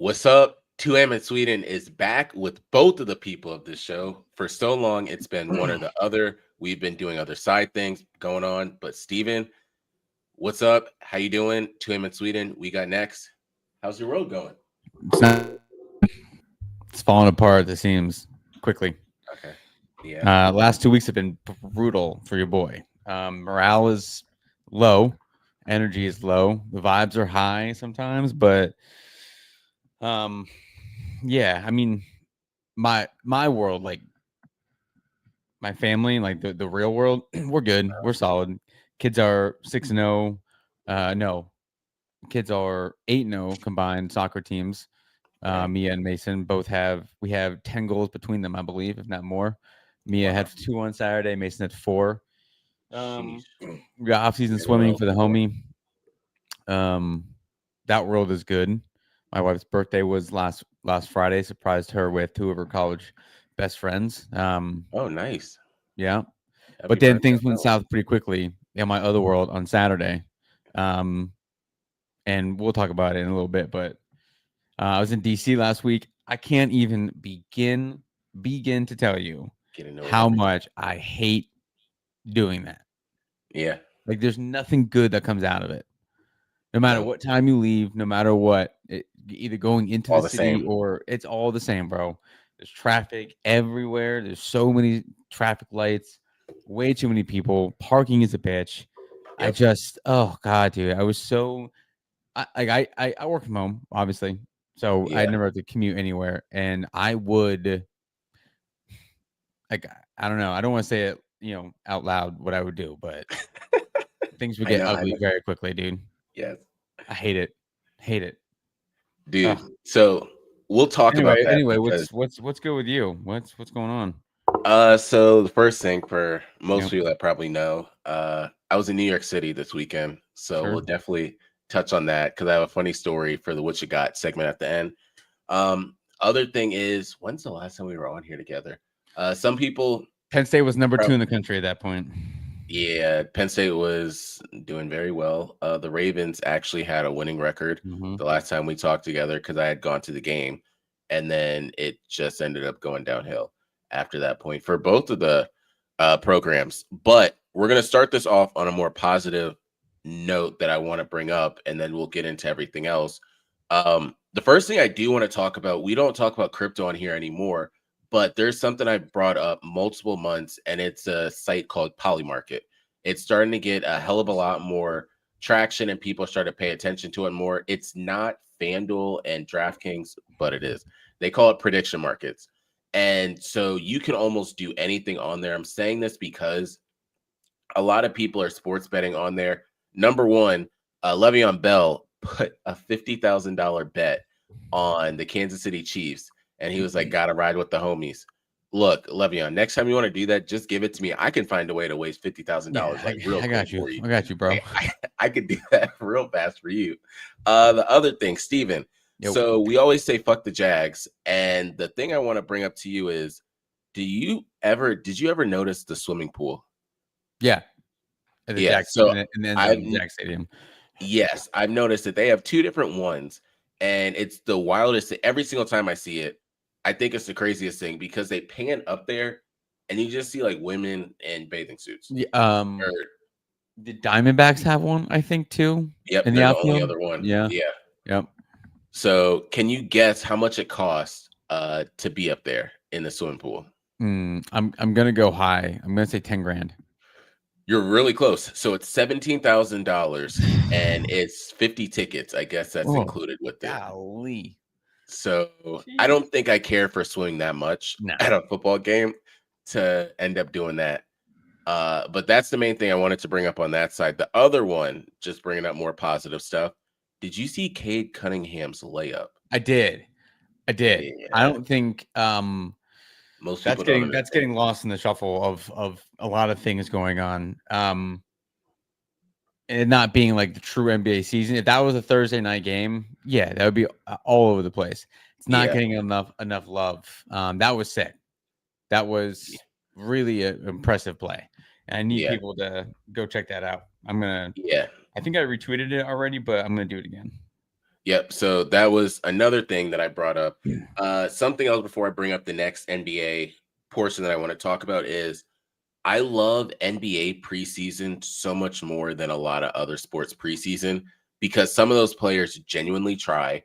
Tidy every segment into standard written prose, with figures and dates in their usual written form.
What's up? 2M in Sweden is back with both of the people of this show. For so long, it's been one or the other. We've been doing other side things going on. But Steven, what's up? How you doing? 2M in Sweden. We got next. How's your road going? It's not. It's falling apart. It seems quickly. Okay. Yeah. Last 2 weeks have been brutal for your boy. Morale is low, energy is low. The vibes are high sometimes, but um, yeah. I mean, my world, like my family, like the real world, we're good. We're solid. Kids are 6-0. No, kids are 8-0 combined soccer teams. Okay. Mia and Mason we have 10 goals between them, I believe, if not more. Mia Wow. had 2 on Saturday, Mason had 4. Sheesh. We got off-season Very swimming well. for the homie. That world is good. My wife's birthday was last Friday. Surprised her with 2 of her college best friends. Oh, nice. Yeah. Happy But then birthday. things went south pretty quickly in my other world on Saturday. Um, and we'll talk about it in a little bit, but I was in DC last week. I can't even begin to tell you Getting over how everything. much I hate doing that. Yeah. Like, there's nothing good that comes out of it. No matter No. what time you leave, no matter what, either going into All the the city same. or it's all the same, bro. There's traffic everywhere. There's so many traffic lights, way too many people. Parking is a bitch. I Yep. just, oh god, dude, I was so, I work from home, obviously, so I Yeah. never have to commute anywhere, and I would, like, I don't know, I don't want to say it, out loud what I would do, but things would I get know. I ugly know. very quickly, dude. Yes. I hate it, hate it. Dude. Ugh. So we'll talk about Anyway, that anyway, because what's good with you? What's going on? So the first thing for most Yep, people that probably know, I was in New York City this weekend, so we'll sure. definitely touch on that because I have a funny story for the "What You Got" segment at the end. Other thing is, when's the last time we were on here together? Some people, Penn State was number 2 prob- in the country at that point. yeah, Penn State was doing very well. The Ravens actually had a winning record Hmm. the last time we talked together because I had gone to the game, and then it just ended up going downhill after that point for both of the programs. But we're gonna start this off on a more positive note that I want to bring up, and then we'll get into everything else. The first thing I do want to talk about, we don't talk about crypto on here anymore, but there's something I brought up multiple months, and it's a site called Polymarket. It's starting to get a hell of a lot more traction, and people start to pay attention to it more. It's not FanDuel and DraftKings, but it is. They call it prediction markets. And so you can almost do anything on there. I'm saying this because a lot of people are sports betting on there. Number one, Le'Veon Bell put a $50,000 bet on the Kansas City Chiefs, and he was like, "Gotta ride with the homies." Look, Le'Veon, next time you want to do that, just give it to me. I can find a way to waste Yeah, $50,000 like real I quick got you. for you. I got you, bro. Like I could do that real fast for you. The other thing, Steven. Yo, So we always say fuck the Jags, and the thing I want to bring up to you is, did you ever notice the swimming pool? yeah, at the Yeah, Jack so in the end zone I've of the Jack Stadium. yes, I've noticed that they have 2 different ones, and it's the wildest thing. Every single time I see it, I think it's the craziest thing because they pan up there, and you just see, like, women in bathing suits. Yeah, Or the Diamondbacks have one, I think, too, yep, in the they're the only outfield. other one. Yeah, Yeah. yep. So, can you guess how much it costs, to be up there in the swimming pool? I'm gonna go high. I'm gonna say 10 grand. You're really close. So, it's $17,000, and it's 50 tickets. I guess that's Oh, included with it. golly. So I Jeez. don't think I care for swimming that much Nah. at a football game to end up doing that. But that's the main thing I wanted to bring up on that side. The other one, just bringing up more positive stuff. Did you see Cade Cunningham's layup? I did. I did. I Yeah, don't think, most that's people don't getting understand. lost in the shuffle of a lot of things going on. And it not being like the true NBA season. If that was a Thursday night game, yeah, that would be all over the place. It's not Yeah, getting enough love. That was sick. That y- was really an impressive play. And I need yeah, people to go check that out. yeah. I think I retweeted it already, but I'm gonna do it again. Yep. So that was another thing that I brought up. Something else before I bring up the next NBA portion that I want to talk about is I love NBA preseason so much more than a lot of other sports preseason because some of those players genuinely try.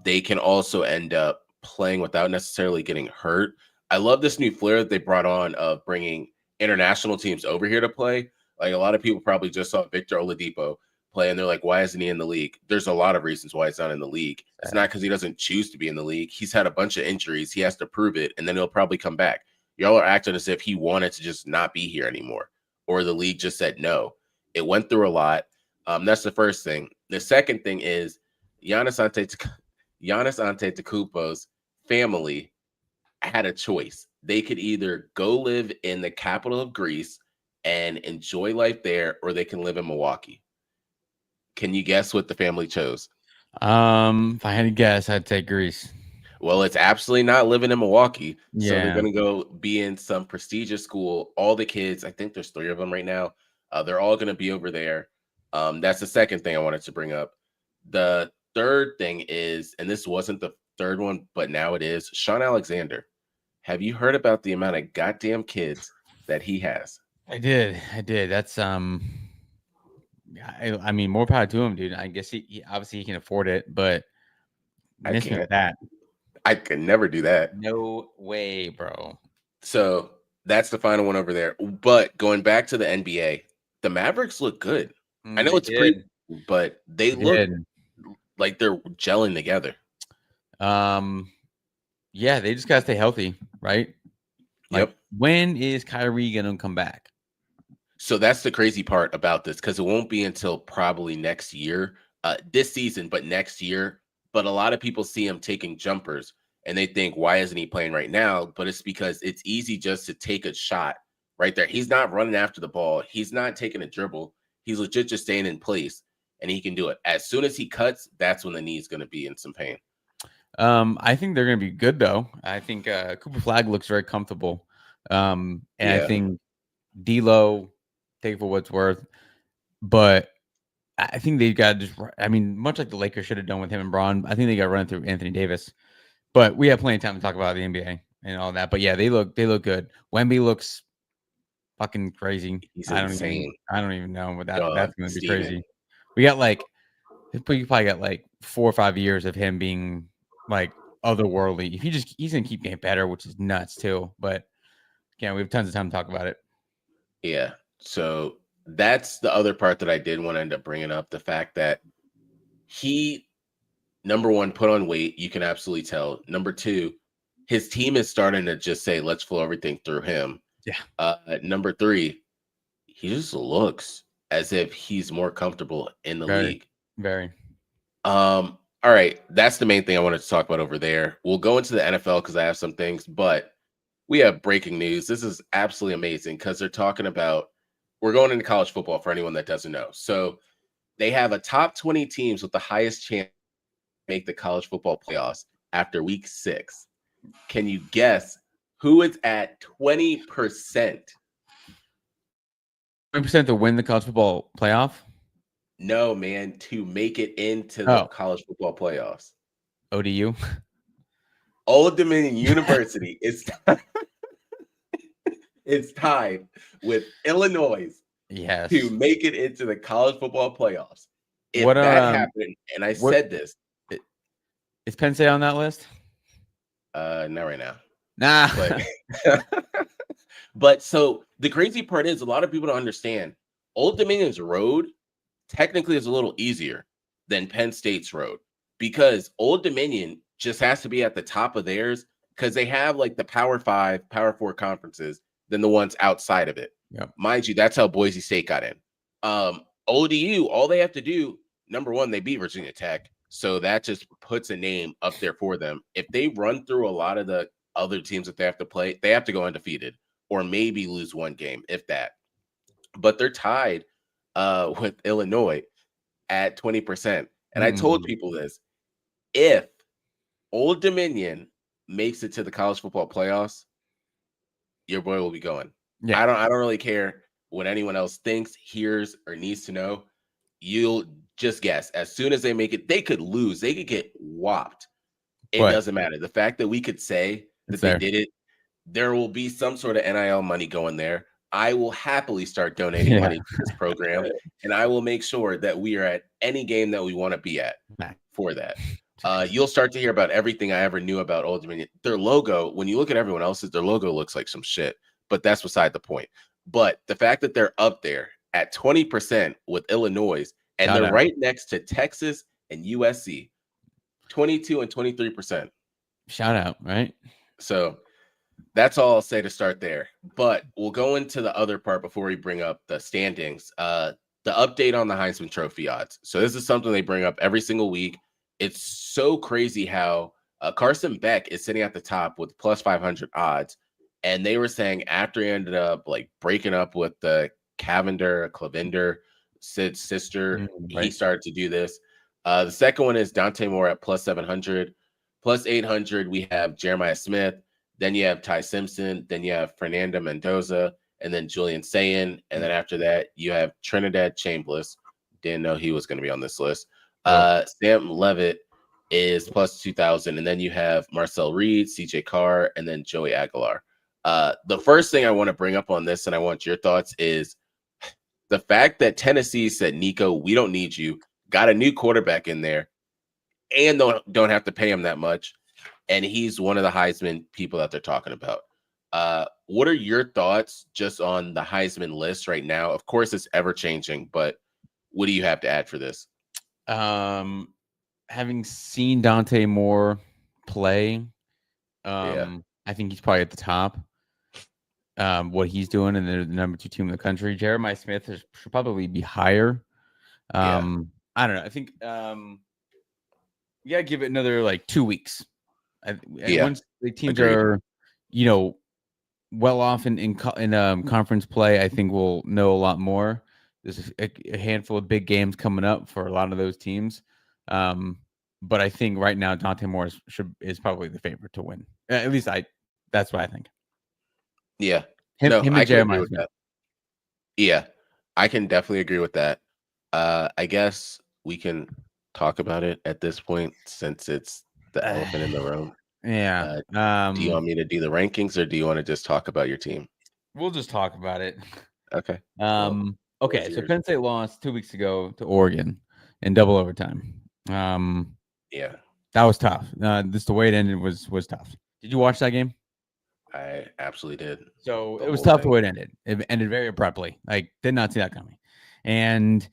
They can also end up playing without necessarily getting hurt. I love this new flair that they brought on of bringing international teams over here to play. Like a lot of people probably just saw Victor Oladipo play and they're like, why isn't he in the league? There's a lot of reasons why he's not in the league. It's not because he doesn't choose to be in the league. He's had a bunch of injuries. He has to prove it, and then he'll probably come back. Y'all are acting as if he wanted to just not be here anymore, or the league just said no. It went through a lot. That's the first thing. The second thing is Giannis Antetokounmpo's family had a choice. They could either go live in the capital of Greece and enjoy life there, or they can live in Milwaukee. Can you guess what the family chose? If I had to guess, I'd take Greece. Well, it's absolutely not living in Milwaukee. So they're Yeah. going to go be in some prestigious school. All the kids, I think there's 3 of them right now. They're all going to be over there. That's the second thing I wanted to bring up. The third thing is, and this wasn't the third one, but now it is, Sean Alexander. Have you heard about the amount of goddamn kids that he has? I did. That's I mean, more power to him, dude. I guess he obviously he can afford it, but I miss me with can't. that. I could never do that. No way, bro. So that's the final one over there. But going back to the NBA, the Mavericks look good. I know They it's pre, did. but they They look did. like they're gelling together. Yeah, they just gotta stay healthy, right? Like, Yep. when is Kyrie gonna come back? So that's the crazy part about this because it won't be until probably next year, this season, but next year. But a lot of people see him taking jumpers and they think, why isn't he playing right now? But it's because it's easy just to take a shot right there. He's not running after the ball, he's not taking a dribble. He's legit just staying in place and he can do it. As soon as he cuts, that's when the knee's going to be in some pain. I think they're gonna be good though. I think Cooper Flag looks very comfortable. And I Yeah. think D'Lo, take it for what's worth, but I think they've got just. I mean, much like the Lakers should have done with him and Braun, I think they got to run it through Anthony Davis. But we have plenty of time to talk about the NBA and all that. But yeah, they look good. Wemby looks fucking crazy. He's I insane. don't even know what that's gonna be Steven. crazy. We got like you probably got like 4 or 5 years of him being like otherworldly. If he's gonna keep getting better, which is nuts too. But yeah, we have tons of time to talk about it. Yeah. So that's the other part that I did want to end up bringing up, the fact that he, number one, put on weight. You can absolutely tell. Number two, his team is starting to just say, let's flow everything through him. Yeah. Number three, he just looks as if he's more comfortable in the league. Very. All right. That's the main thing I wanted to talk about over there. We'll go into the NFL because I have some things, but we have breaking news. This is absolutely amazing because they're talking about, we're going into college football for anyone that doesn't know. So they have a top 20 teams with the highest chance to make the college football playoffs after week 6. Can you guess who is at 20%? 20% to win the college football playoff? No, man, to make it into the college football playoffs. ODU? Old Dominion University is it's tied with Illinois to make it into the college football playoffs. If that happened, and I said this. Is Penn State on that list? Not right now. Nah. But so the crazy part is a lot of people don't understand. Old Dominion's road technically is a little easier than Penn State's road because Old Dominion just has to be at the top of theirs because they have like the Power 5, Power 4 conferences than the ones outside of it. Yep. Mind you, that's how Boise State got in. ODU, all they have to do, number one, they beat Virginia Tech. So that just puts a name up there for them. If they run through a lot of the other teams that they have to play, they have to go undefeated or maybe lose one game, if that. But they're tied with Illinois at 20%. And I told people this. If Old Dominion makes it to the college football playoffs, your boy will be going. Yeah. I don't really care what anyone else thinks, hears, or needs to know. You'll just guess. As soon as they make it, they could lose. They could get whopped. It But doesn't matter. The fact that we could say it's that they there. did it, there will be some sort of NIL money going there. I will happily start donating Yeah. money to this program, and I will make sure that we are at any game that we want to be at for that. You'll start to hear about everything I ever knew about Old Dominion. Their logo, when you look at everyone else's, their logo looks like some shit, but that's beside the point. But the fact that they're up there at 20% with Illinois, and Shout they're out. right next to Texas and USC, 22 and 23%. Shout out, right? So that's all I'll say to start there. But we'll go into the other part before we bring up the standings. The update on the Heisman Trophy odds. So this is something they bring up every single week. It's so crazy how Carson Beck is sitting at the top with plus 500 odds. And they were saying after he ended up like breaking up with the Clavinder, Sid's sister, Right. he started to do this. The second one is Dante Moore at plus 700. Plus 800, we have Jeremiah Smith. Then you have Ty Simpson. Then you have Fernando Mendoza. And then Julian Sayin. And then after that, you have Trinidad Chambliss. Didn't know he was going to be on this list. Sam Levitt is plus 2,000. And then you have Marcel Reed, CJ Carr, and then Joey Aguilar. The first thing I want to bring up on this, and I want your thoughts, is the fact that Tennessee said, Nico, we don't need you. Got a new quarterback in there and don't have to pay him that much. And he's one of the Heisman people that they're talking about. What are your thoughts just on the Heisman list right now? Of course, it's ever changing, but what do you have to add for this? Having seen Dante Moore play, I think he's probably at the top. What he's doing, and they're the number 2 team in the country. Jeremiah Smith should probably be higher. I don't know. I think you gotta give it another like 2 weeks. Once the teams are, well off in conference play, I think we'll know a lot more. There's a handful of big games coming up for a lot of those teams. But I think right now Dante Moore is probably the favorite to win. At least that's what I think. Yeah. Him and Jeremiah with that. Yeah, I can definitely agree with that. I guess we can talk about it at this point since it's the elephant in the room. Yeah. Do you want me to do the rankings or do you want to just talk about your team? We'll just talk about it. Okay. Okay. So Penn State lost 2 weeks ago to Oregon in double overtime. Yeah. That was tough. The way it ended was tough. Did you watch that game? I absolutely did. So it was tough the way it ended. It ended very abruptly. Like, did not see that coming. And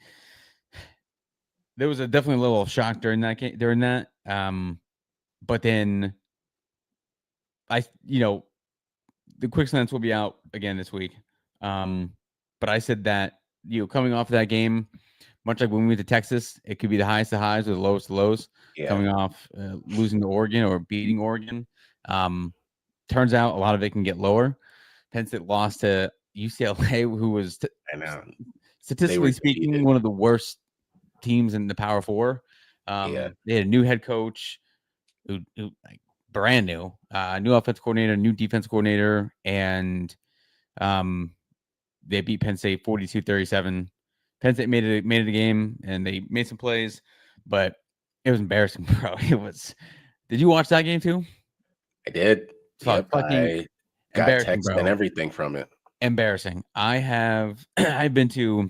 there was definitely a little shock during that. But then the quick slants will be out again this week. But I said that, coming off of that game, much like when we went to Texas, it could be the highest of highs or the lowest of lows. Yeah. Coming off losing to Oregon or beating Oregon. Turns out a lot of it can get lower. Penn State lost to UCLA, who was statistically speaking one of the worst teams in the Power Four. They had a new head coach who like brand new offensive coordinator, new defense coordinator, and they beat Penn State 42-37. Penn State made it a game, and they made some plays, but it was embarrassing, bro. It was. Did you watch that game too? I did. Yep, I got text and everything from it. Embarrassing. I've been to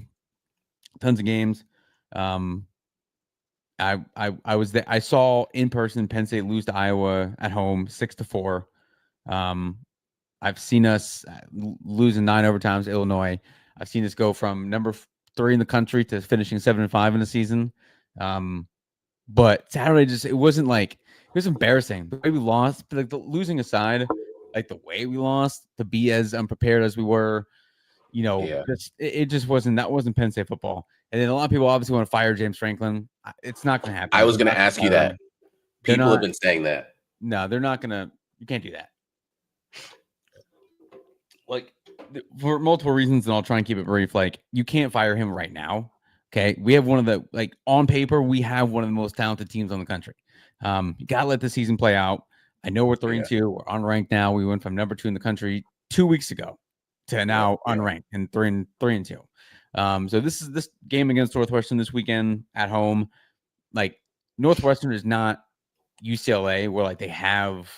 tons of games. I was there. I saw in person Penn State lose to Iowa at home 6-4. I've seen us lose in 9 overtimes to Illinois. I've seen us go from number 3 in the country to finishing 7-5 in the season. But Saturday it wasn't like, it was embarrassing. The way we lost, but like the losing aside, like the way we lost to be as unprepared as we were, it just wasn't. That wasn't Penn State football. And then a lot of people obviously want to fire James Franklin. It's not going to happen. I was going to ask you that. People have been saying that. No, they're not going to. You can't do that. Like, for multiple reasons, and I'll try and keep it brief. Like, you can't fire him right now. Okay, we have one of the, like, on paper, we have one of the most talented teams in the country. You gotta let the season play out. I know we're 3-2. We're unranked now. We went from number 2 in the country 2 weeks ago to now unranked and 3-2. So this game against Northwestern this weekend at home. Like Northwestern is not UCLA where like they have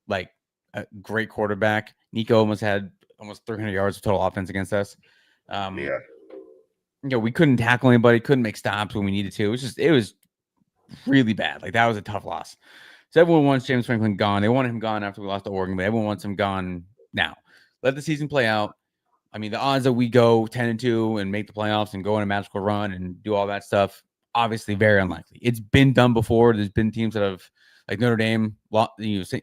like a great quarterback. Nico almost had almost 300 yards of total offense against us. Yeah. We couldn't tackle anybody, couldn't make stops when we needed to. It was really bad. Like that was a tough loss. So everyone wants James Franklin gone. They wanted him gone after we lost to Oregon, but everyone wants him gone now. Let the season play out. I mean, the odds that we go 10-2 and make the playoffs and go on a magical run and do all that stuff, obviously very unlikely. It's been done before. There's been teams that have, like Notre Dame,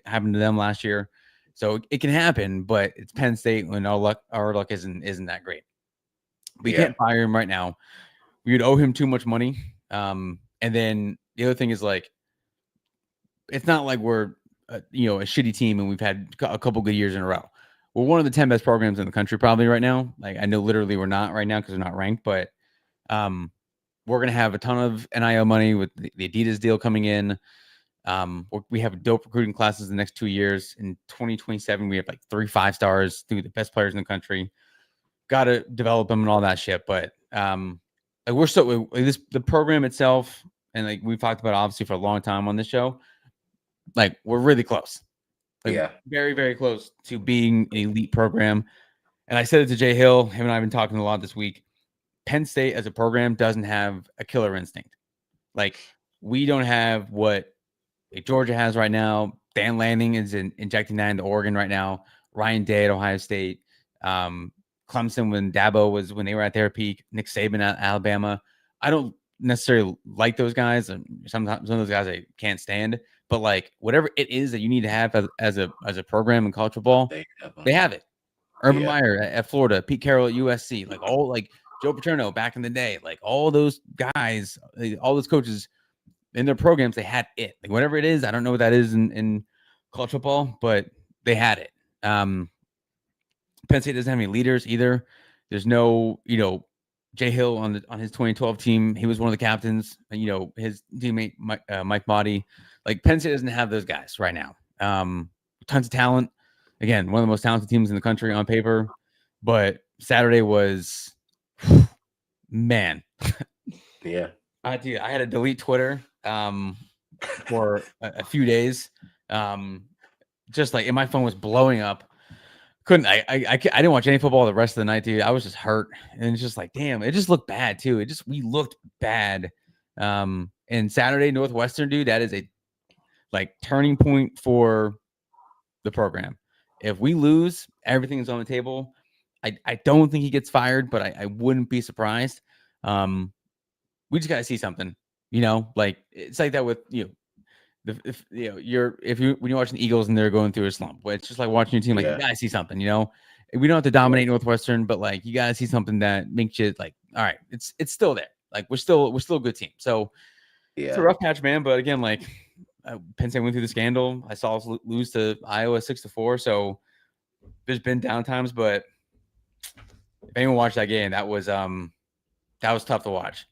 happened to them last year. So it can happen, but it's Penn State when our luck isn't that great. We can't fire him right now. We would owe him too much money. And then the other thing is like, it's not like we're a shitty team and we've had a couple good years in a row. We're one of the 10 best programs in the country probably right now. Like I know literally we're not right now because we're not ranked, but we're going to have a ton of NIL money with the Adidas deal coming in. We have dope recruiting classes the next 2 years. In 2027, we have like 3 5-stars, 3 of the best players in the country. Got to develop them and all that shit. But like we're so the program itself, and like we've talked about obviously for a long time on this show, like we're really close. Like, very, very close to being an elite program. And I said it to Jay Hill. Him and I have been talking a lot this week. Penn State as a program doesn't have a killer instinct. Like we don't have what Georgia has right now. Dan Lanning is injecting that into Oregon right now. Ryan Day at Ohio State. Clemson when they were at their peak. Nick Saban at Alabama. I don't necessarily like those guys. And sometimes some of those guys I can't stand. But like whatever it is that you need to have as a program in college football, they have it. Urban Meyer at Florida, Pete Carroll at USC, like all like Joe Paterno back in the day, like all those guys, all those coaches in their programs, they had it. Like whatever it is, I don't know what that is in college football, but they had it. Penn State doesn't have any leaders either. There's no, Jay Hill on his 2012 team. He was one of the captains. His teammate Mike Motti. Like Penn State doesn't have those guys right now. Tons of talent. Again, one of the most talented teams in the country on paper. But Saturday was, man. Yeah. I had to delete Twitter for a few days. Just like, and my phone was blowing up. I didn't watch any football the rest of the night, dude. I was just hurt, and it's just like, damn, it just looked bad too. We looked bad. And Saturday, Northwestern, dude, that is a like turning point for the program. If we lose, everything is on the table. I don't think he gets fired, but I wouldn't be surprised. We just gotta see something, like it's like that with when you're watching the Eagles and they're going through a slump, it's just like watching your team. Like you gotta see something, We don't have to dominate Northwestern, but like you gotta see something that makes you like, all right, it's still there. Like we're still a good team. So it's a rough patch, man. But again, like Penn State went through the scandal. I saw us lose to Iowa 6-4. So there's been downtimes, but if anyone watched that game, that was tough to watch.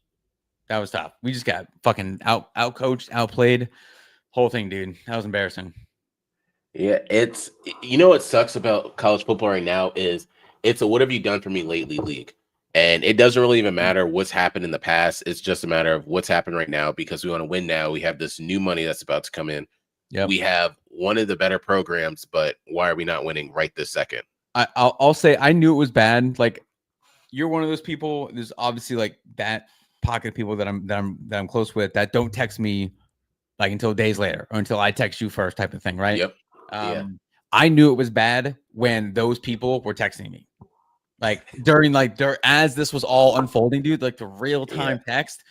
That was tough. We just got fucking out coached, outplayed. Whole thing, dude. That was embarrassing. Yeah, it's what sucks about college football right now is it's a what have you done for me lately league. And it doesn't really even matter what's happened in the past. It's just a matter of what's happened right now because we want to win now. We have this new money that's about to come in. Yep. We have one of the better programs, but why are we not winning right this second? I'll say I knew it was bad. Like you're one of those people. There's obviously like that pocket of people that I'm close with that don't text me like until days later or until I text you first type of thing, right? Yep. I knew it was bad when those people were texting me. Like during as this was all unfolding, dude, like the real-time text,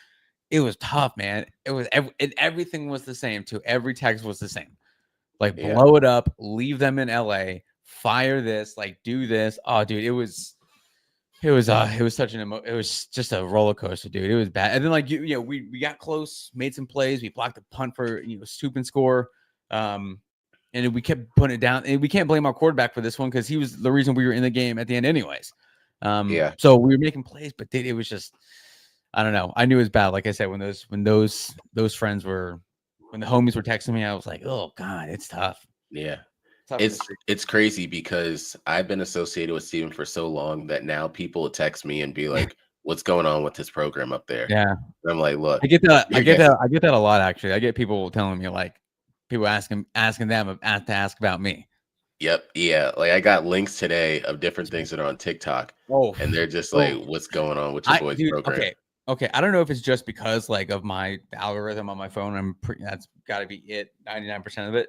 it was tough, man. It was everything was the same too. Every text was the same. Like blow it up, leave them in LA, fire this, like do this. Oh, dude, it was such it was just a roller coaster, dude. It was bad. And then like we got close, made some plays, we blocked a punt for stoop and score. And we kept putting it down. And we can't blame our quarterback for this one because he was the reason we were in the game at the end anyways. So we were making plays, but it was just, I don't know. I knew it was bad. Like I said, when those friends were, when the homies were texting me, I was like, oh God, it's tough. Yeah. It's crazy because I've been associated with Steven for so long that now people text me and be like, what's going on with this program up there? Yeah. And I'm like, look, I get that. I you get guys- that. I get that a lot, actually. I get people telling me, like, people asking them to ask about me. Yep. Yeah. Like I got links today of different things that are on TikTok, Oh, and they're just like, what's going on with your boy's program? Okay. I don't know if it's just because, like, of the algorithm on my phone. That's got to be it. 99% of it.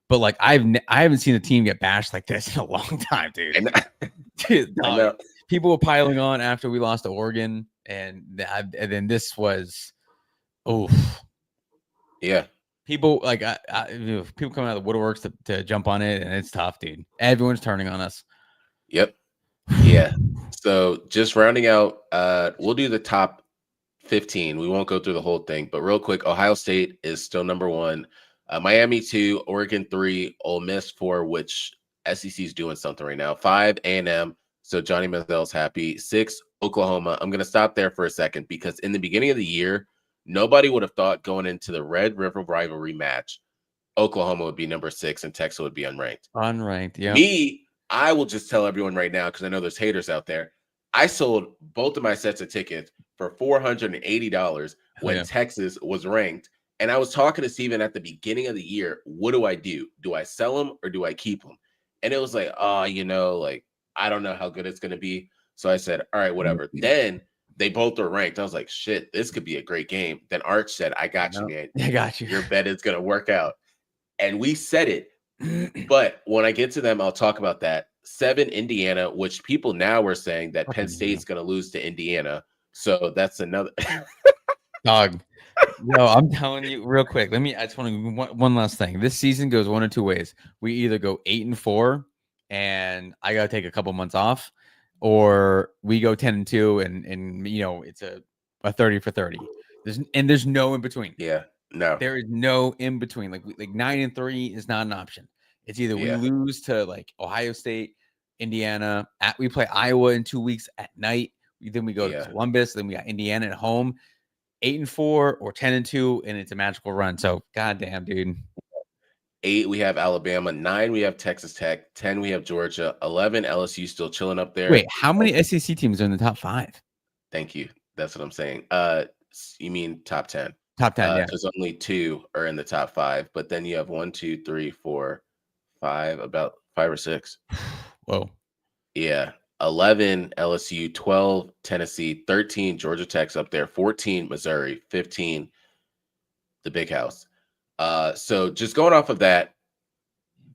But like, I haven't seen a team get bashed like this in a long time, dude. And Dude, I know. people were piling on after we lost to Oregon, and then this was, Yeah. people like people coming out of the woodworks to jump on it, and it's tough, dude. Everyone's turning on us. Yep. Yeah. So just rounding out, we'll do the top 15. We won't go through the whole thing, but real quick, Ohio State is still number 1. Miami 2, Oregon 3, Ole Miss 4, which SEC is doing something right now. 5, A&M. So Johnny Manziel's happy. 6, Oklahoma. I'm going to stop there for a second because in the beginning of the year, nobody would have thought going into the Red River rivalry match, Oklahoma would be number 6 and Texas would be unranked. Unranked, yeah. I will just tell everyone right now, because I know there's haters out there. I sold both of my sets of tickets for $480 when Texas was ranked. And I was talking to Steven at the beginning of the year. What do I do? Do I sell them or do I keep them? And it was like, like, I don't know how good it's going to be. So I said, all right, whatever. Then they both are ranked. I was like, shit, this could be a great game. Then Arch said, I got you, man. I got you. Your bet is going to work out. And we said it. But when I get to them, I'll talk about that. 7, Indiana, which people now are saying that Penn State's going to lose to Indiana. So that's another dog. No, I'm telling you real quick. I just want to one last thing. This season goes one of two ways. We either go 8-4 and I got to take a couple months off, or we go 10-2 and it's a 30 for 30. There's no in between. Yeah. No. There is no in between. Like 9-3 is not an option. It's either we lose to like Ohio State, Indiana, we play Iowa in 2 weeks at night. Then we go to Columbus. Then we got Indiana at home. 8-4 or 10-2, and it's a magical run. So, goddamn, dude. 8, we have Alabama. 9, we have Texas Tech. 10, we have Georgia. 11, LSU still chilling up there. Wait, how many SEC teams are in the top 5? Thank you. That's what I'm saying. You mean top 10? Top 10, yeah. There's only 2 are in the top 5, but then you have 1, 2, 3, 4, 5, about 5 or 6. Whoa. Yeah. 11, LSU, 12, Tennessee, 13, Georgia Tech's up there, 14, Missouri, 15, the Big House. So just going off of that,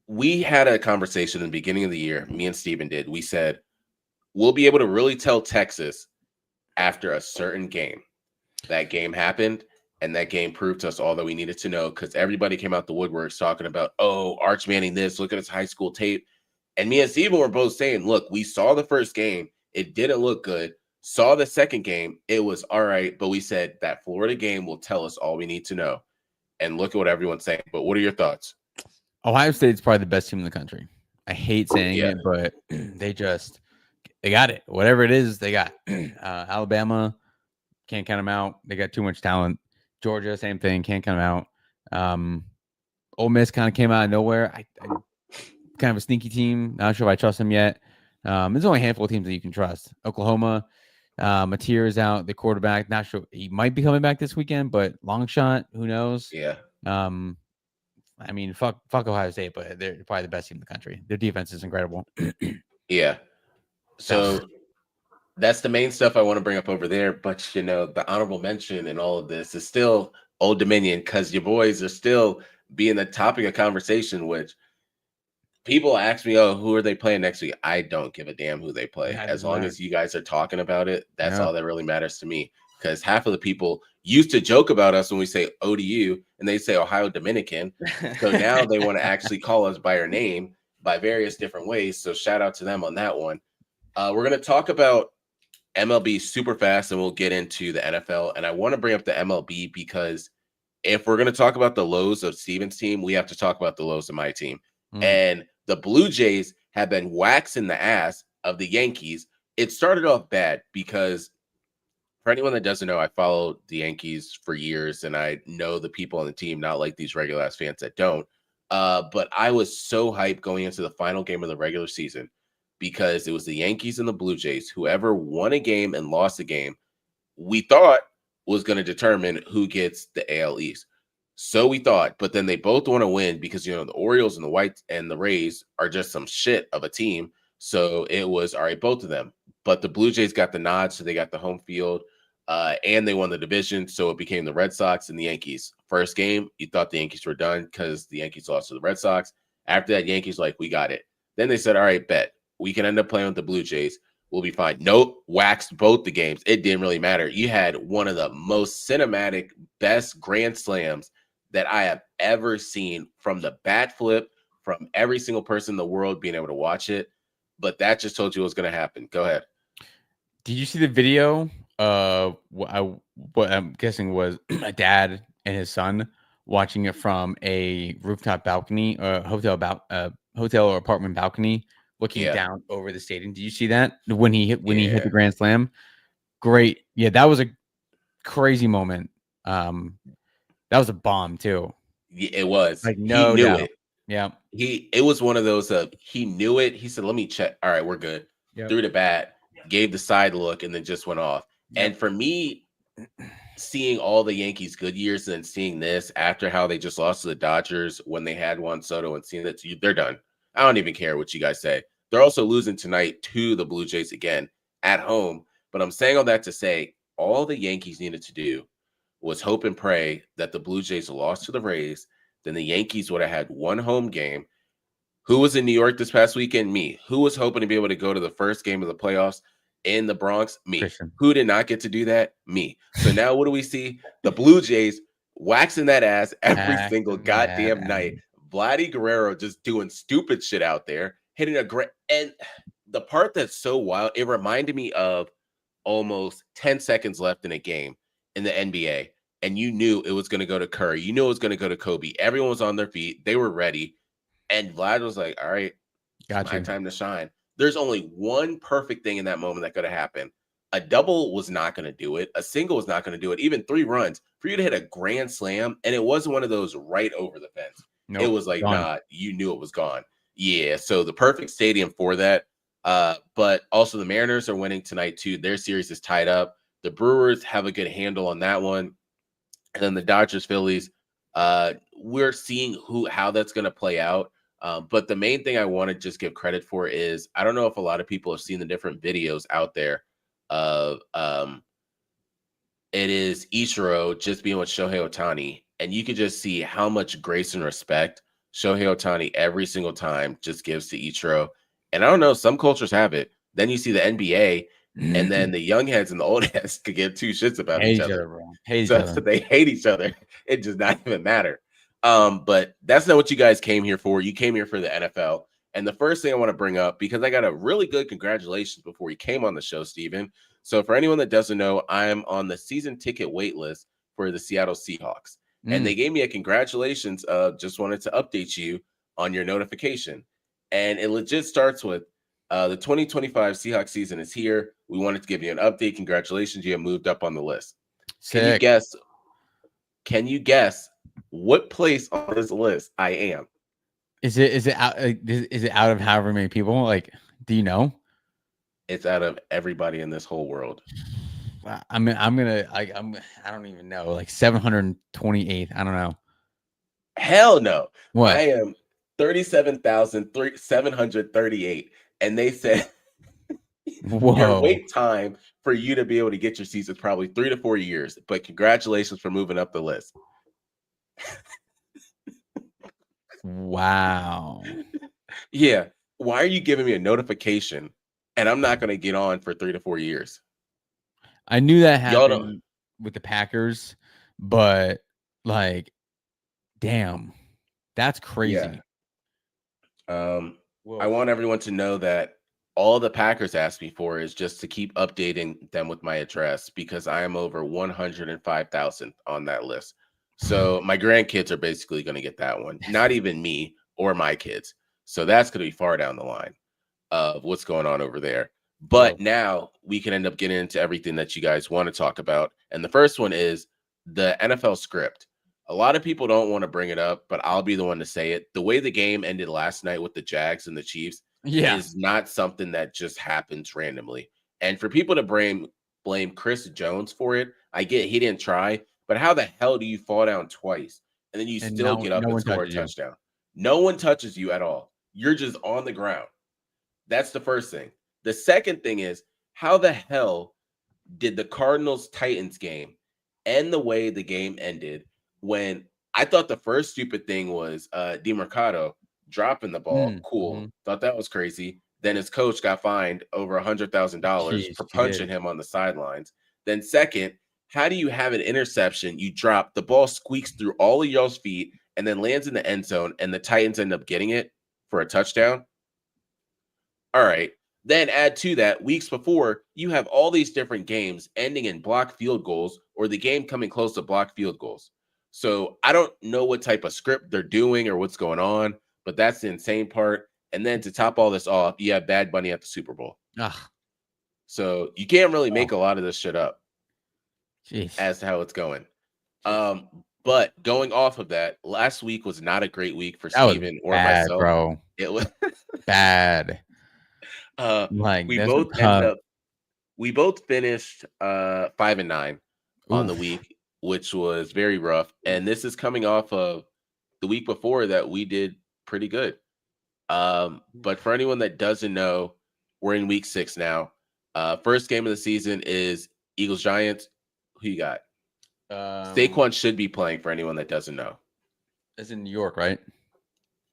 we had a conversation in the beginning of the year, me and Steven did. We said, we'll be able to really tell Texas after a certain game. That game happened, and that game proved to us all that we needed to know, because everybody came out the woodworks talking about, Arch Manning this, look at his high school tape. And me and Steven were both saying, look, we saw the first game. It didn't look good. Saw the second game. It was all right. But we said that Florida game will tell us all we need to know. And look at what everyone's saying. But what are your thoughts? Ohio State's probably the best team in the country. I hate saying it, but they got it. Whatever it is, they got. Alabama, can't count them out. They got too much talent. Georgia, same thing. Can't count them out. Ole Miss kind of came out of nowhere. I kind of a sneaky team. Not sure if I trust them yet. There's only a handful of teams that you can trust. Oklahoma, Mateer is out, the quarterback. Not sure, he might be coming back this weekend, but long shot, who knows? Yeah. I mean, fuck Ohio State, but they're probably the best team in the country. Their defense is incredible. Yeah. So that's the main stuff I want to bring up over there. But the honorable mention in all of this is still Old Dominion, because your boys are still being the topic of conversation, which people ask me, who are they playing next week? I don't give a damn who they play. As long as you guys are talking about it, that's all that really matters to me. Because half of the people used to joke about us when we say ODU, and they say Ohio Dominican. So now they want to actually call us by our name by various different ways. So shout out to them on that one. We're going to talk about MLB super fast, and we'll get into the NFL. And I want to bring up the MLB because if we're going to talk about the lows of Steven's team, we have to talk about the lows of my team. And the Blue Jays have been waxing the ass of the Yankees. It started off bad because, for anyone that doesn't know, I followed the Yankees for years, and I know the people on the team, not like these regular ass fans that don't. But I was so hyped going into the final game of the regular season because it was the Yankees and the Blue Jays. Whoever won a game and lost a game, we thought was going to determine who gets the AL East. So we thought, but then they both want to win because the Orioles and the Whites and the Rays are just some shit of a team. So it was all right, both of them. But the Blue Jays got the nod, so they got the home field, and they won the division. So it became the Red Sox and the Yankees. First game, you thought the Yankees were done because the Yankees lost to the Red Sox. After that, Yankees like, we got it. Then they said, all right, bet we can end up playing with the Blue Jays. We'll be fine. Nope, waxed both the games. It didn't really matter. You had one of the most cinematic, best grand slams that I have ever seen, from the bat flip, from every single person in the world being able to watch it. But that just told you what was going to happen. Go ahead. Did you see the video? What I'm guessing was a dad and his son watching it from a rooftop balcony, hotel or apartment balcony, looking down over the stadium. Did you see that when he hit the grand slam? Great. Yeah, that was a crazy moment. That was a bomb too. Yeah, it was. Like, no he knew doubt. it. Yeah. It was one of those he knew it. He said, let me check. All right, we're good. Yep. Threw the bat, gave the side look, and then just went off. Yep. And for me, seeing all the Yankees good years and then seeing this after how they just lost to the Dodgers when they had Juan Soto, and seeing that they're done. I don't even care what you guys say. They're also losing tonight to the Blue Jays again at home. But I'm saying all that to say all the Yankees needed to do was hope and pray that the Blue Jays lost to the Rays. Then the Yankees would have had one home game. Who was in New York this past weekend? Me. Who was hoping to be able to go to the first game of the playoffs in the Bronx? Me. Christian. Who did not get to do that? Me. So now what do we see? The Blue Jays waxing that ass every single goddamn night. Vladdy Guerrero just doing stupid shit out there, hitting a great. And the part that's so wild, it reminded me of almost 10 seconds left in a game in the NBA, and you knew it was going to go to Curry. You knew it was going to go to Kobe. Everyone was on their feet. They were ready. And Vlad was like, all right, it's my time to shine. There's only one perfect thing in that moment that could have happened. A double was not going to do it. A single was not going to do it. Even 3 runs for you to hit a grand slam. And it wasn't one of those right over the fence. Nope, it was like, nah, you knew it was gone. Yeah. So the perfect stadium for that. But also the Mariners are winning tonight too. Their series is tied up. The Brewers have a good handle on that one. And then the Dodgers, Phillies, we're seeing how that's going to play out. But the main thing I want to just give credit for is, I don't know if a lot of people have seen the different videos out there of it is Ichiro just being with Shohei Ohtani. And you can just see how much grace and respect Shohei Ohtani every single time just gives to Ichiro. And I don't know, some cultures have it. Then you see the NBA, and then the young heads and the old heads could give 2 shits about each other. So they hate each other. It does not even matter. But that's not what you guys came here for. You came here for the NFL. And the first thing I want to bring up, because I got a really good congratulations before you came on the show, Steven. So for anyone that doesn't know, I'm on the season ticket wait list for the Seattle Seahawks. And they gave me a congratulations. Just wanted to update you on your notification. And it legit starts with the 2025 Seahawks season is here. We wanted to give you an update. Congratulations, you have moved up on the list. Sick. Can you guess what place on this list I am? Is it out of however many people? Like, do you know? It's out of everybody in this whole world. I don't even know. Like 728. I don't know. Hell no. What? I am 37,738. And they said your wait time for you to be able to get your seats is probably 3 to 4 years. But congratulations for moving up the list. Wow. Yeah. Why are you giving me a notification and I'm not going to get on for 3 to 4 years? I knew that happened with the Packers, but like, damn, that's crazy. Yeah. I want everyone to know that all the Packers asked me for is just to keep updating them with my address, because I am over 105,000 on that list. So my grandkids are basically going to get that one. Not even me or my kids. So that's going to be far down the line of what's going on over there. But now we can end up getting into everything that you guys want to talk about. And the first one is the NFL script. A lot of people don't want to bring it up, but I'll be the one to say it. The way the game ended last night with the Jags and the Chiefs is not something that just happens randomly. And for people to blame blame Chris Jones for it. I get he didn't try, but how the hell do you fall down twice and then you And still get up no and one score a touches you. touchdown? No one touches you at all. You're just on the ground. That's the first thing. The second thing is, how the hell did the Cardinals Titans game end the way the game ended when I thought the first stupid thing was DeMarcado dropping the ball? Cool. Mhm. Thought that was crazy. Then his coach got fined over $100,000 Jeez, for she did. punching him on the sidelines. Then second, how do you have an interception? You drop the ball, squeaks through all of y'all's feet, and then lands in the end zone, and the Titans end up getting it for a touchdown. All right. Then add to that, weeks before, you have all these different games ending in block field goals or the game coming close to block field goals. So I don't know what type of script they're doing or what's going on, but that's the insane part. And then to top all this off, you have Bad Bunny at the Super Bowl. Ugh, So you can't really oh, make a lot of this shit up jeez. as to how it's going. Jeez. But going off of that, last week was not a great week for That was Steven or bad, myself. bro. It was Bad. Like, we that's both tough. ended up we both finished 5-9 on the Oof. week, which was very rough. And this is coming off of the week before that we did pretty good. But for anyone that doesn't know, we're in week 6 now. First game of the season is Eagles Giants. Who you got? Saquon should be playing for anyone that doesn't know. It's in New York, right?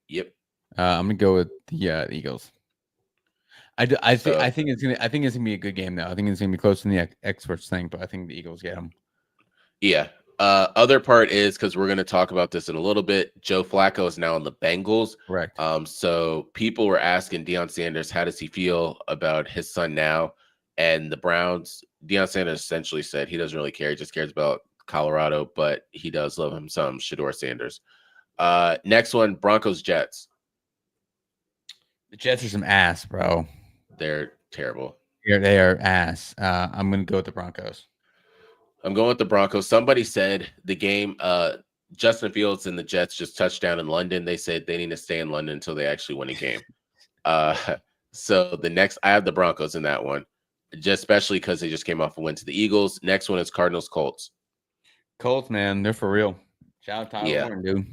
Yep. I'm gonna go with the Eagles. I So- think it's gonna be a good game though. I think it's gonna be close to the experts think, but I think the Eagles get them. Yeah. Other part is because we're going to talk about this in a little bit. Joe Flacco is now on the Bengals. Correct. So people were asking Deion Sanders, how does he feel about his son now? And the Browns, Deion Sanders essentially said he doesn't really care. He just cares about Colorado, but he does love him some, Shador Sanders. Next one, Broncos Jets. The Jets are some ass, bro. They're terrible. They are ass. I'm gonna go with the Broncos. I'm going with the Broncos. Somebody said the game, Justin Fields and the Jets just touched down in London. They said they need to stay in London until they actually win a game. So the next, I have the Broncos in that one, just especially because they just came off a win to the Eagles. Next one is Cardinals Colts. Colts, man, they're for real. Shout out Tyler Warren, dude.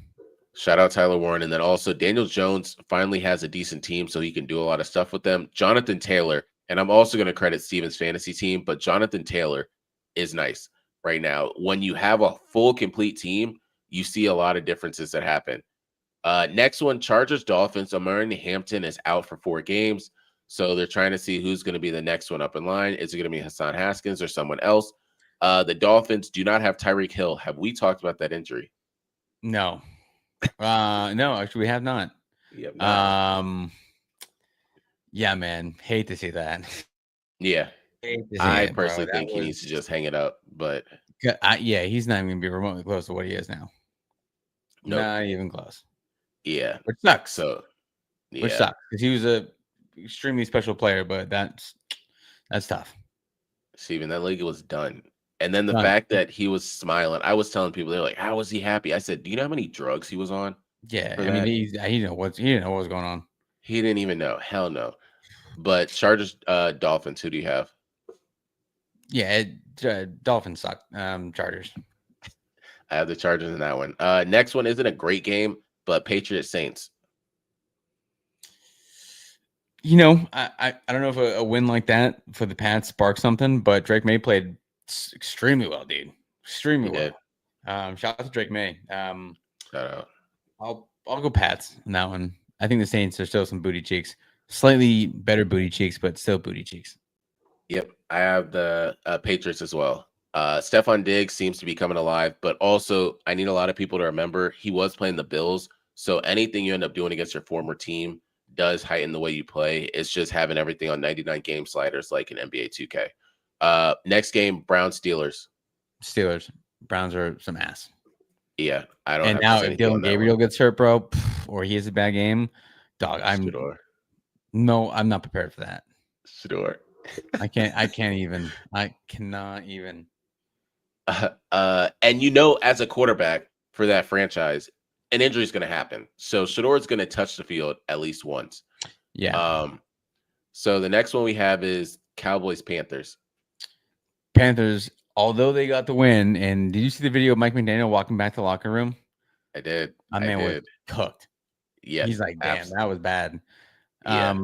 Shout out Tyler Warren. And then also Daniel Jones finally has a decent team, so he can do a lot of stuff with them. Jonathan Taylor, and I'm also going to credit Steven's fantasy team, but Jonathan Taylor is nice right now. When you have a full, complete team, you see a lot of differences that happen. Next one, Chargers Dolphins. Omari Hampton is out for 4 games. So they're trying to see who's going to be the next one up in line. Is it going to be Hassan Haskins or someone else? The Dolphins do not have Tyreek Hill. Have we talked about that injury? No. No, actually we have not. Yep. Yeah, man. Hate to see that. Yeah. I personally think he needs to just hang it up, but yeah, he's not even gonna be remotely close to what he is now. Nope. Not even close. Yeah. Which sucks. So yeah. Which sucks because he was a extremely special player, but that's tough. Steven, that league was done. And then the fact that he was smiling, I was telling people, they're like, how was he happy? I said, do you know how many drugs he was on? Yeah, I mean, he didn't know what was going on. He didn't even know. Hell no. But Chargers, Dolphins, who do you have? Yeah, Dolphins suck. Chargers. I have the Chargers in that one. Next one isn't a great game, but Patriots Saints. You know, I don't know if a win like that for the Pats sparked something, but Drake May played extremely well, dude. Extremely well. Shout out to Drake May. Shout out. I'll go Pats on that one. I think the Saints are still some booty cheeks. Slightly better booty cheeks, but still booty cheeks. Yep. I have the Patriots as well. Stephon Diggs seems to be coming alive, but also I need a lot of people to remember he was playing the Bills. So anything you end up doing against your former team does heighten the way you play. It's just having everything on 99 game sliders like in NBA 2K. Next game, Browns Steelers. Browns are some ass. Yeah, I don't. And now if Dylan Gabriel gets hurt, bro, or he has a bad game, dog, I'm not prepared for that. Shador. I cannot even. And you know, as a quarterback for that franchise, an injury is going to happen. So Shador is going to touch the field at least once. Yeah. So the next one we have is Cowboys Panthers. Panthers, although they got the win, and did you see the video of Mike McDaniel walking back to the locker room? I did. My man was cooked. Yeah. He's like, damn, that was bad. Yeah.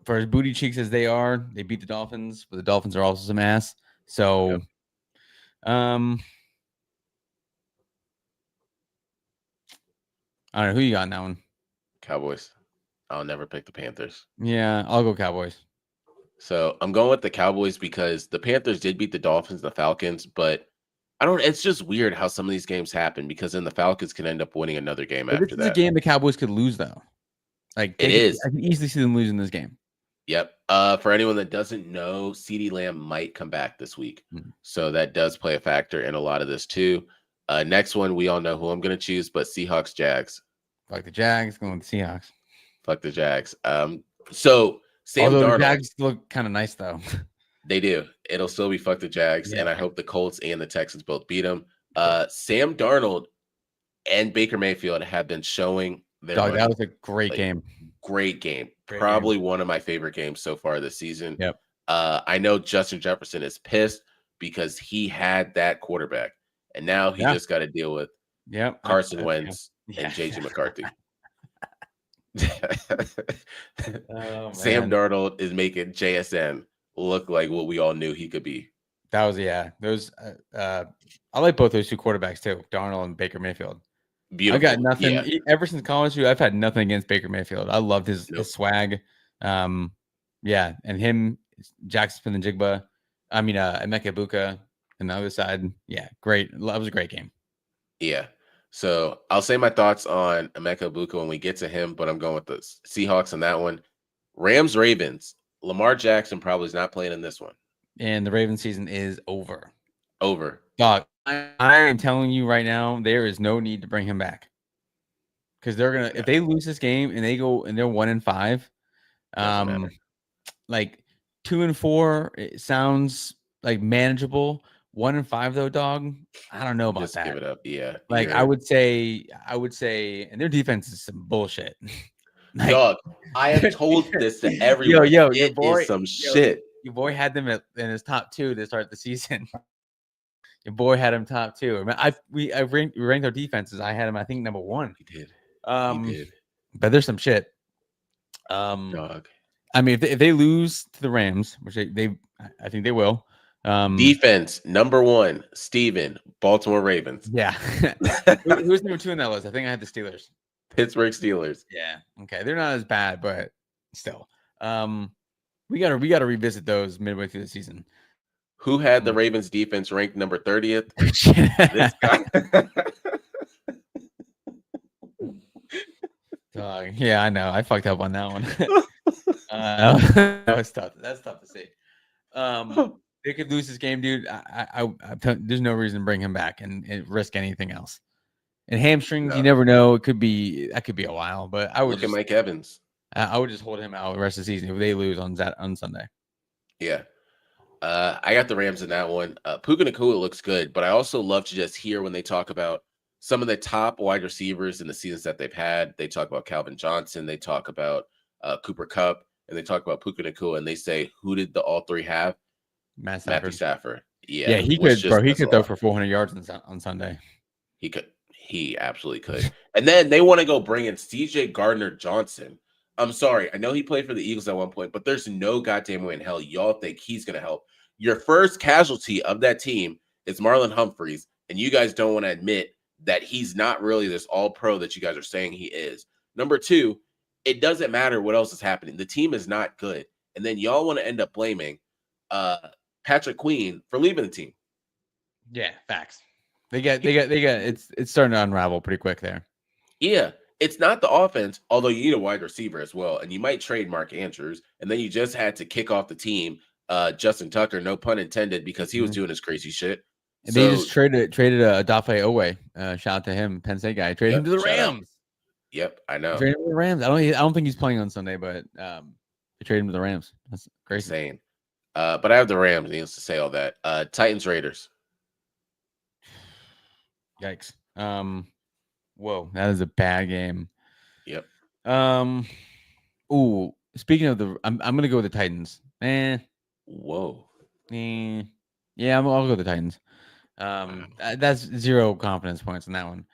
For as booty cheeks as they are, they beat the Dolphins, but the Dolphins are also some ass. So, I don't know who you got in that one. Cowboys. I'll never pick the Panthers. Yeah, I'll go Cowboys. So I'm going with the Cowboys because the Panthers did beat the Dolphins, the Falcons, but it's just weird how some of these games happen because then the Falcons can end up winning another game But after this is that. a game the Cowboys could lose, though. Like it is. I can easily see them losing this game. Yep. For anyone that doesn't know, CeeDee Lamb might come back this week. So that does play a factor in a lot of this too. Next one, we all know who I'm going to choose, but Seahawks, Jags. Fuck the Jags, going with the Seahawks. Fuck the Jags. So Sam Although Darnold, the Jags look kind of nice, though. They do. It'll still be fuck the Jags, and I hope the Colts and the Texans both beat them. Sam Darnold and Baker Mayfield have been showing their Dog, that was a great game. Great game. Probably one of my favorite games so far this season. Yep. I know Justin Jefferson is pissed because he had that quarterback, and now he just got to deal with Carson Wentz and JJ McCarthy. Sam Darnold is making JSN look like what we all knew he could be. That was those. I like both those two quarterbacks too, Darnold and Baker Mayfield. Beautiful. I got nothing ever since college. I've had nothing against Baker Mayfield. I loved his swag. And him, Jackson and Jigba. I mean, Emeka Buka on the other side. Yeah, great. That was a great game. Yeah. So I'll say my thoughts on Emeka Buka when we get to him, but I'm going with the Seahawks on that one. Rams, Ravens. Lamar Jackson probably is not playing in this one. And the Ravens season is over. Dog, I am telling you right now, there is no need to bring him back. Because they're gonna if they lose this game and they go and they're 1-5, like 2-4, it sounds like manageable. 1-5 though, dog. I don't know about just that. Give it up. Yeah. Like I would say, and their defense is some bullshit. Like, dog, I have told this to everyone. Your boy is some shit. Your boy had them in his top 2 to start the season. Your boy had him top 2. I ranked our defenses. I had him, I think, number 1. He did. He did. But there's some shit. Dog. I mean, if they lose to the Rams, which I think they will. Defense number 1, Steven, Baltimore Ravens. Yeah. Who's number 2 in that list? I think I had the Steelers. Pittsburgh Steelers. Yeah. Okay. They're not as bad, but still. We gotta revisit those midway through the season. Who had the Ravens defense ranked number 30th? This guy. Yeah, I know. I fucked up on that one. That was tough. That's tough to see. They could lose this game, dude. There's no reason to bring him back and risk anything else. And hamstrings, you never know. That could be a while, but I would look at Mike Evans. I would just hold him out the rest of the season if they lose on Sunday. Yeah. I got the Rams in that one. Puka Nacua looks good, but I also love to just hear when they talk about some of the top wide receivers in the seasons that they've had. They talk about Calvin Johnson. They talk about Cooper Kupp, and they talk about Puka Nacua, and they say, who did the all three have? Matthew Stafford. Yeah, he could, bro. He could throw for 400 yards on Sunday. He could. He absolutely could. And then they want to go bring in CJ Gardner-Johnson. I'm sorry. I know he played for the Eagles at one point, but there's no goddamn way in hell y'all think he's going to help. Your first casualty of that team is Marlon Humphreys, and you guys don't want to admit that he's not really this all-pro that you guys are saying he is. Number 2, it doesn't matter what else is happening. The team is not good. And then y'all want to end up blaming Patrick Queen for leaving the team. Yeah, facts. They got it's starting to unravel pretty quick there. Yeah, it's not the offense, although you need a wide receiver as well. And you might trade Mark Andrews, and then you just had to kick off the team Justin Tucker, no pun intended, because he was doing his crazy shit. And they just traded Dafe Owe. Shout out to him, Penn State guy. Traded him to the Rams. Yep, I know. Traded him to the Rams. I don't think he's playing on Sunday, but they traded him to the Rams. That's crazy. Insane. But I have the Rams, needless to say all that. Titans Raiders. Yikes. Whoa, that is a bad game. Yep. Speaking of I'm gonna go with the Titans. Whoa. Yeah, I'll go the Titans. That's 0 confidence points in that one.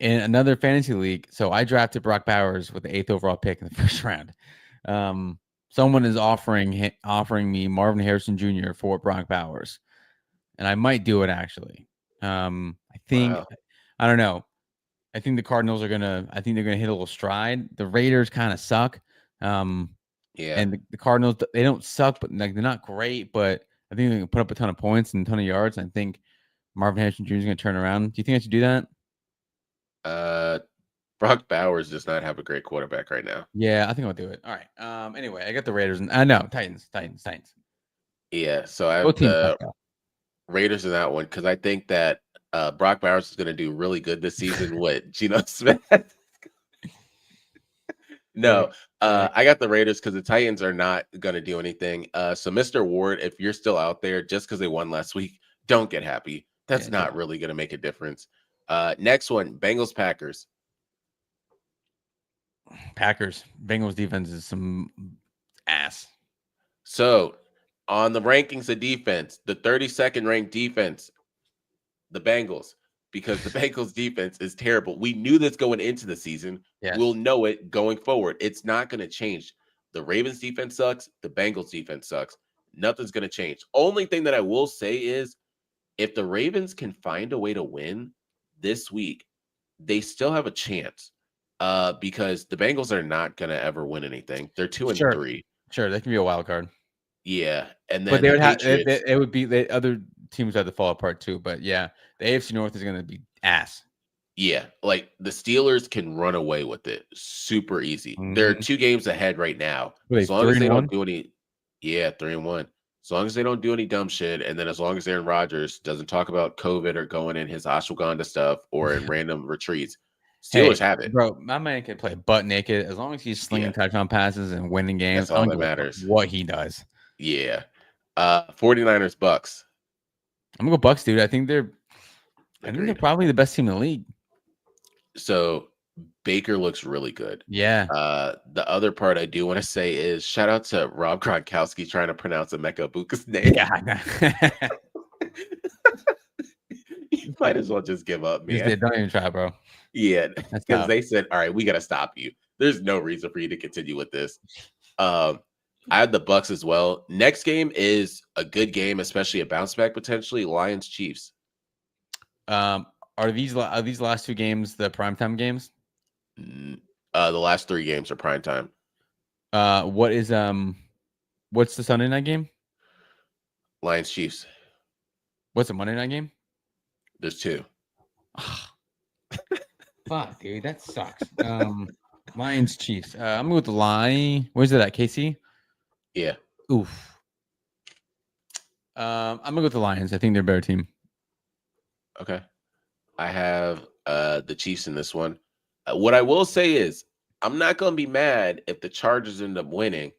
In another fantasy league, so I drafted Brock Bowers with the 8th overall pick in the first round. Someone is offering me Marvin Harrison Jr. for Brock Bowers, and I might do it actually. I think Wow. I don't know. I think the Cardinals are gonna. I think they're gonna hit a little stride. The Raiders kind of suck. Yeah. And the Cardinals, they don't suck, but like they're not great. But I think they can put up a ton of points and a ton of yards. I think Marvin Harrison Jr. is going to turn around. Do you think I should do that? Brock Bowers does not have a great quarterback right now. Yeah, I think I'll do it. All right. Anyway, I got the Raiders and I know Titans. Yeah. So I Both have teams suck the though. Raiders in that one because I think that Brock Bowers is going to do really good this season with Geno Smith. Right. No, I got the Raiders because the Titans are not going to do anything. So, Mr. Ward, if you're still out there, just because they won last week, don't get happy. That's Yeah, not really going to make a difference. Next one, Bengals Packers. Packers. Bengals defense is some ass. So, on the rankings of defense, the 32nd ranked defense, the Bengals, because the Bengals defense is terrible. We knew this going into the season. Yes. We'll know it going forward. It's not going to change. The Ravens defense sucks. The Bengals defense sucks. Nothing's going to change. Only thing that I will say is if the Ravens can find a way to win this week, they still have a chance. Because the Bengals are not going to ever win anything. They're 2-3. Sure, that can be a wild card. Yeah, and then But they the would have Patriots. it would be the other teams had to fall apart too. But yeah, the AFC North is going to be ass. Yeah, like the Steelers can run away with it super easy. They're Mhm. 2 games ahead right now. Were they As long as they 3-1? don't do any, yeah, 3-1. As long as they don't do any dumb shit, and then as long as Aaron Rodgers doesn't talk about COVID or going in his ashwagandha stuff or in random retreats, Hey, Steelers have it. bro, my man can play butt naked as long as he's slinging Yeah, touchdown passes and winning games. that's I all don't that give a fuck matters. what he does. Yeah. 49ers Bucks. I'm gonna go Bucks, dude. I think they're probably the best team in the league. So Baker looks really good. Yeah. The other part I do want to say is shout out to Rob Gronkowski trying to pronounce Emeka Buka's name. Yeah. You might as well just give up, man. Don't even try, bro. Yeah, That's because tough. they said, "All right, we got to stop you." There's no reason for you to continue with this. I had the Bucks as well. Next game is a good game, especially a bounce back potentially. Lions Chiefs. Are these last 2 games the primetime games? The last 3 games are prime time. What is what's the Sunday night game? Lions Chiefs. What's the Monday night game? There's 2. Fuck, dude, that sucks. Lions Chiefs. I'm gonna go with the lie. Where's it at? KC? Yeah. Oof. I'm gonna go with the Lions. I think they're a better team. Okay. I have the Chiefs in this one. What I will say is I'm not going to be mad if the Chargers end up winning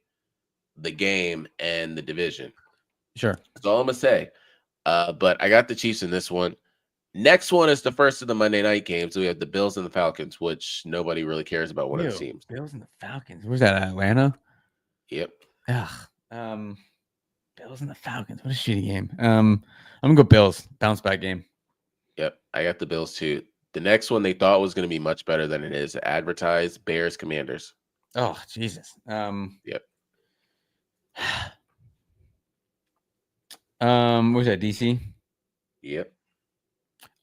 the game and the division. Sure. That's all I'm going to say. But I got the Chiefs in this one. Next one is the first of the Monday night games. We have the Bills and the Falcons, which nobody really cares about one of the teams. Bills and the Falcons. Where's that? Atlanta? Yep. Ugh. Bills and the Falcons. What a shitty game. I'm gonna go Bills. Bounce back game. Yep. I got the Bills too. The next one they thought was going to be much better than it is. Advertised Bears Commanders. Oh, Jesus. Yep. Where's that? DC? Yep.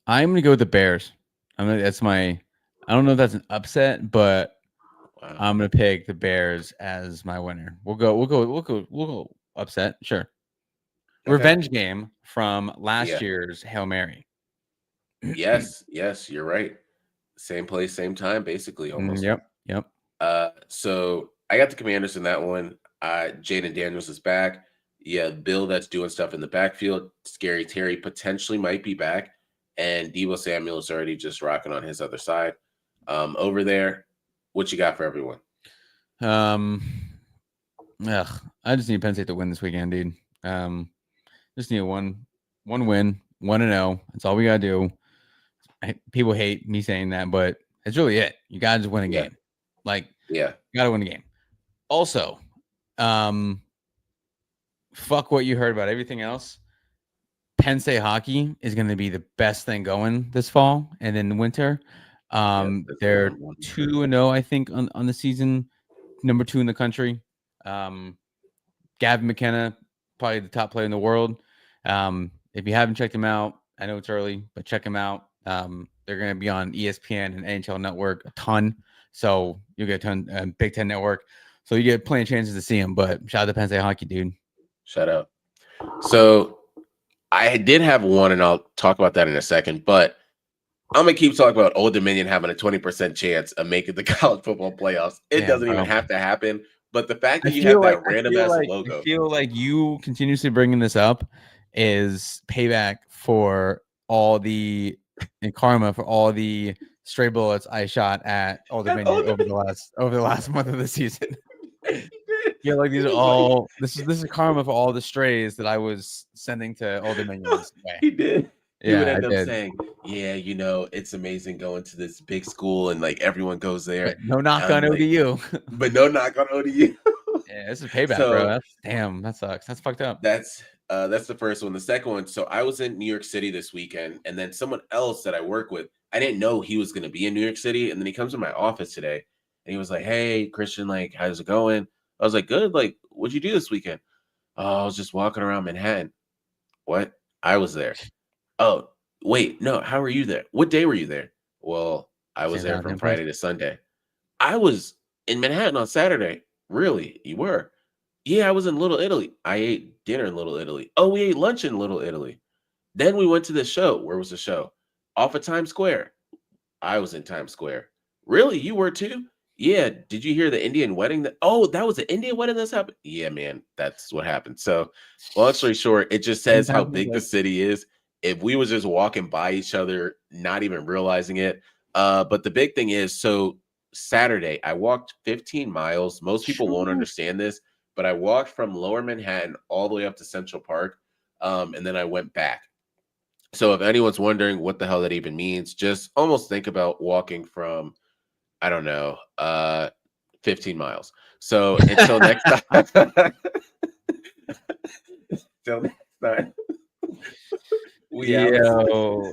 I'm gonna go with the Bears. That's my. I don't know if that's an upset, but Wow. I'm gonna pick the Bears as my winner. We'll go upset. Sure. Okay. Revenge game from last Yeah. year's Hail Mary. Yes, you're right. Same place, same time, basically almost. Yep. So I got the Commanders in that one. Jaden Daniels is back. Yeah, Bill that's doing stuff in the backfield. Scary Terry potentially might be back. And Deebo Samuel is already just rocking on his other side. Over there, what you got for everyone? I just need Penn State to win this weekend, dude. Just need one win, 1-0. That's all we gotta do. People hate me saying that, but that's really it. You gotta just win a game. You gotta win the game. Also, fuck what you heard about everything else. Penn State hockey is going to be the best thing going this fall and in the winter. That's the They're number one. 2-0, I think, on the season, number 2 in the country. Gavin McKenna, probably the top player in the world. If you haven't checked him out, I know it's early, but check him out. They're going to be on ESPN and NHL Network a ton, so you'll get a ton. Big Ten Network, so you get plenty of chances to see him. But shout out to Penn State hockey, dude. Shout out. So I did have one, and I'll talk about that in a second. But I'm gonna keep talking about Old Dominion having a 20% chance of making the college football playoffs. It doesn't even have to happen. But the fact that you have that random ass logo, I feel like you continuously bringing this up is payback for all the and karma for all the stray bullets I shot at Old Dominion over the last month of the season. Yeah, like these are all this is karma for all the strays that I was sending to Old Dominion's way. He did. He Yeah, would end up saying, "Yeah, you know, it's amazing going to this big school and like everyone goes there." But no knock on ODU. But no knock on ODU. Yeah, this is payback, So, bro. Damn, that sucks. That's fucked up. That's the first one. The second one, so I was in New York City this weekend, and then someone else that I work with, I didn't know he was gonna be in New York City, and then he comes to my office today and he was like, "Hey, Christian, like, how's it going?" I was like, "Good, like, what'd you do this weekend?" "Oh, I was just walking around Manhattan." "What?" "I was there." "Oh, wait, no, how were you there? What day were you there?" "Well, I was there from Friday to Sunday." "I was in Manhattan on Saturday." "Really? You were?" "Yeah, I was in Little Italy." "I ate dinner in Little Italy." "Oh, we ate lunch in Little Italy." "Then we went to the show." "Where was the show?" "Off of Times Square." "I was in Times Square." "Really? You were too?" "Yeah. Did you hear the Indian wedding that was an Indian wedding that's happened?" "Yeah, man, that's what happened." So, long story short, it just says how big the city is. If we was just walking by each other, not even realizing it. But the big thing is, so Saturday, I walked 15 miles. Most people won't understand this, but I walked from Lower Manhattan all the way up to Central Park, and then I went back. So if anyone's wondering what the hell that even means, just almost think about walking from, I don't know, 15 miles. So until next time, until next time. Yo,